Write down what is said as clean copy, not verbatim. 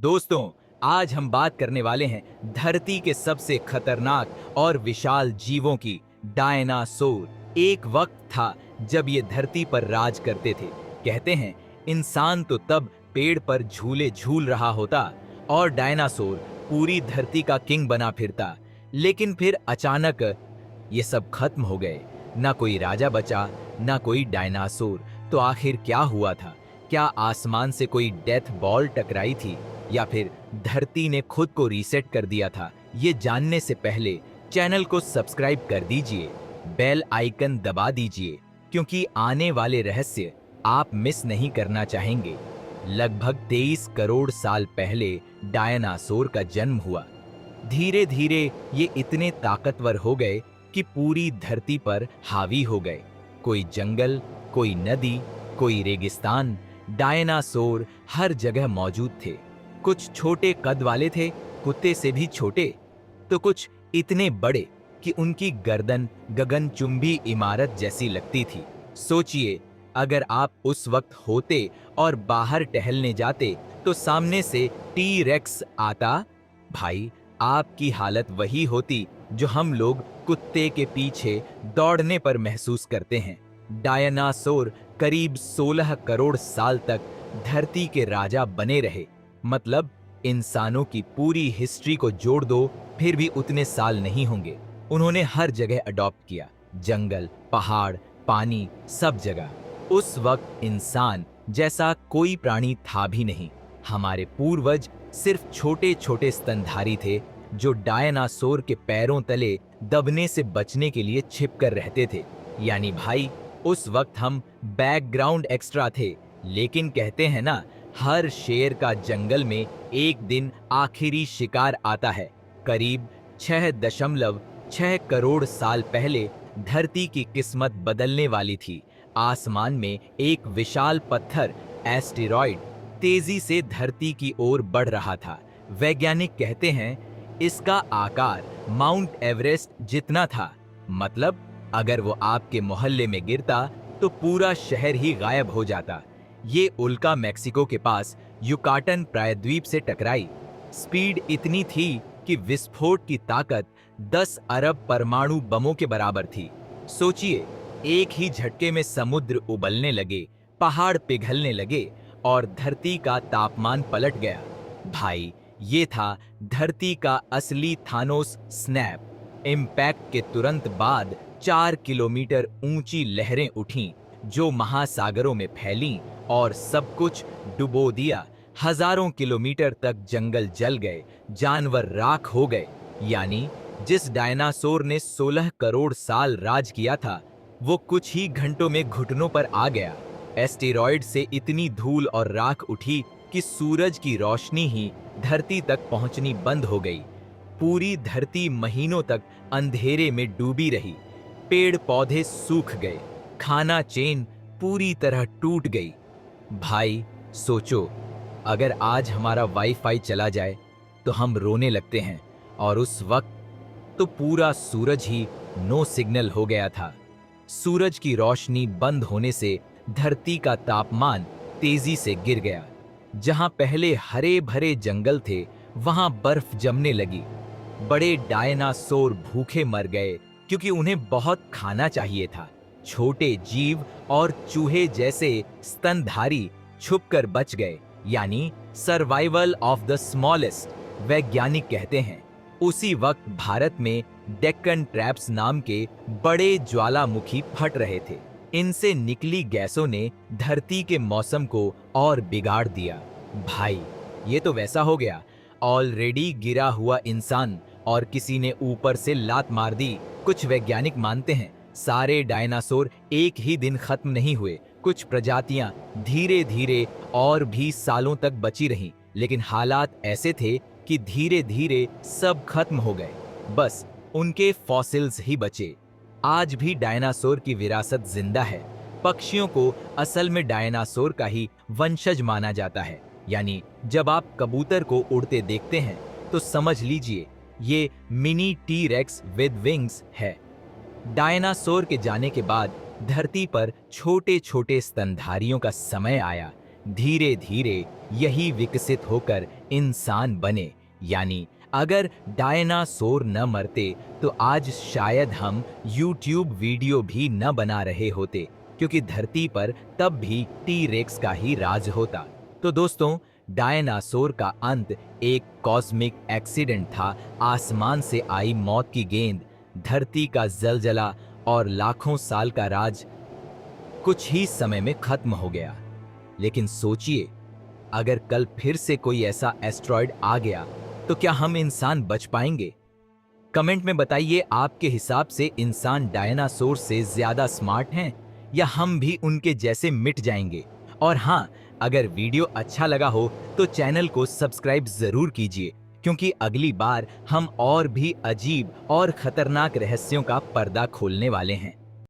दोस्तों, आज हम बात करने वाले हैं धरती के सबसे खतरनाक और विशाल जीवों की, डायनासोर। एक वक्त था जब ये धरती पर राज करते थे। कहते हैं इंसान तो तब पेड़ पर झूले झूल रहा होता और डायनासोर पूरी धरती का किंग बना फिरता। लेकिन फिर अचानक ये सब खत्म हो गए। ना कोई राजा बचा, ना कोई डायनासोर। तो आखिर क्या हुआ था? क्या आसमान से कोई डेथ बॉल टकराई थी या फिर धरती ने खुद को रीसेट कर दिया था? ये जानने से पहले चैनल को सब्सक्राइब कर दीजिए, बेल आइकन दबा दीजिए, क्योंकि आने वाले रहस्य आप मिस नहीं करना चाहेंगे। लगभग 23 करोड़ साल पहले डायनासोर का जन्म हुआ। धीरे धीरे ये इतने ताकतवर हो गए कि पूरी धरती पर हावी हो गए। कोई जंगल, कोई नदी, कोई रेगिस्तान, डायनासोर हर जगह मौजूद थे। कुछ छोटे कद वाले थे, कुत्ते से भी छोटे, तो कुछ इतने बड़े कि उनकी गर्दन गगनचुंबी इमारत जैसी लगती थी। सोचिए, अगर आप उस वक्त होते और बाहर टहलने जाते तो सामने से टी रेक्स आता, भाई आपकी हालत वही होती जो हम लोग कुत्ते के पीछे दौड़ने पर महसूस करते हैं। डायनासोर करीब 16 करोड़ साल तक धरती के राजा बने रहे। मतलब इंसानों की पूरी हिस्ट्री को जोड़ दो, फिर भी उतने साल नहीं होंगे। उन्होंने हर जगह अडॉप्ट किया, जंगल, पहाड़, पानी, सब जगह। उस वक्त इंसान जैसा कोई प्राणी था भी नहीं। हमारे पूर्वज सिर्फ छोटे छोटे स्तनधारी थे जो डायनासोर के पैरों तले दबने से बचने के लिए छिप कर रहते थे। यानी भाई, उस वक्त हम बैकग्राउंड एक्स्ट्रा थे। लेकिन कहते हैं ना, हर शेर का जंगल में एक दिन आखिरी शिकार आता है। करीब 6.6 करोड़ साल पहले धरती की किस्मत बदलने वाली थी। आसमान में एक विशाल पत्थर, एस्टेरॉयड, तेजी से धरती की ओर बढ़ रहा था। वैज्ञानिक कहते हैं इसका आकार माउंट एवरेस्ट जितना था। मतलब अगर वो आपके मोहल्ले में गिरता तो पूरा शहर ही गायब हो जाता। ये उल्का मैक्सिको के पास युकाटन प्रायद्वीप से टकराई। स्पीड इतनी थी कि विस्फोट की ताकत 10 अरब परमाणु बमों के बराबर थी। सोचिए, एक ही झटके में समुद्र उबलने लगे, पहाड़ पिघलने लगे और धरती का तापमान पलट गया। भाई, ये था धरती का असली थानोस स्नैप। इम्पैक्ट के तुरंत बाद 4 किलोमीटर ऊंची लहरें उठीं जो महासागरों में फैलीं और सब कुछ डुबो दिया। हजारों किलोमीटर तक जंगल जल गए, जानवर राख हो गए। यानी जिस डायनासोर ने 16 करोड़ साल राज किया था, वो कुछ ही घंटों में घुटनों पर आ गया। एस्टेरॉयड से इतनी धूल और राख उठी कि सूरज की रोशनी ही धरती तक पहुंचनी बंद हो गई। पूरी धरती महीनों तक अंधेरे में डूबी रही। पेड़ पौधे सूख गए, खाना चेन पूरी तरह टूट गई। भाई सोचो, अगर आज हमारा वाईफाई चला जाए तो हम रोने लगते हैं, और उस वक्त तो पूरा सूरज ही नो सिग्नल हो गया था। सूरज की रोशनी बंद होने से धरती का तापमान तेजी से गिर गया। जहां पहले हरे भरे जंगल थे, वहां बर्फ जमने लगी। बड़े डायनासोर भूखे मर गए क्योंकि उन्हें बहुत खाना चाहिए था। छोटे जीव और चूहे जैसे स्तनधारी छुपकर बच गए। यानी सर्वाइवल ऑफ द स्मॉलेस्ट, वैज्ञानिक कहते हैं। उसी वक्त भारत में डेक्कन ट्रैप्स नाम के बड़े ज्वालामुखी फट रहे थे। इनसे निकली गैसों ने धरती के मौसम को और बिगाड़ दिया। भाई, ये तो वैसा हो गया, ऑलरेडी गिरा हुआ इंसान और किसी ने ऊपर से लात मार दी। कुछ वैज्ञानिक मानते हैं सारे डायनासोर एक ही दिन खत्म नहीं हुए। कुछ प्रजातियां धीरे धीरे और भी सालों तक बची रहीं, लेकिन हालात ऐसे थे कि धीरे धीरे सब खत्म हो गए। बस उनके फॉसिल्स ही बचे। आज भी डायनासोर की विरासत जिंदा है। पक्षियों को असल में डायनासोर का ही वंशज माना जाता है। यानी जब आप कबूतर को उड़ते देखते हैं तो समझ लीजिए ये mini T rex with wings है। डायनासोर के जाने के बाद धरती पर छोटे छोटे स्तनधारियों का समय आया। धीरे धीरे यही विकसित होकर इंसान बने। यानी अगर डायनासोर न मरते तो आज शायद हम यूट्यूब वीडियो भी न बना रहे होते, क्योंकि धरती पर तब भी टी-रेक्स का ही राज होता। तो दोस्तों, डायनासोर का अंत एक कॉस्मिक एक्सीडेंट था। आसमान से आई मौत की गेंद, धरती का जलजला और लाखों साल का राज कुछ ही समय में खत्म हो गया। लेकिन सोचिए, अगर कल फिर से कोई ऐसा एस्ट्रॉयड आ गया तो क्या हम इंसान बच पाएंगे? कमेंट में बताइए, आपके हिसाब से इंसान डायनासोर से ज्यादा स्मार्ट हैं या हम भी उनके जैसे मिट जाएंगे? और हाँ, अगर वीडियो अच्छा लगा हो तो चैनल को सब्सक्राइब जरूर कीजिए, क्योंकि अगली बार हम और भी अजीब और खतरनाक रहस्यों का पर्दा खोलने वाले हैं।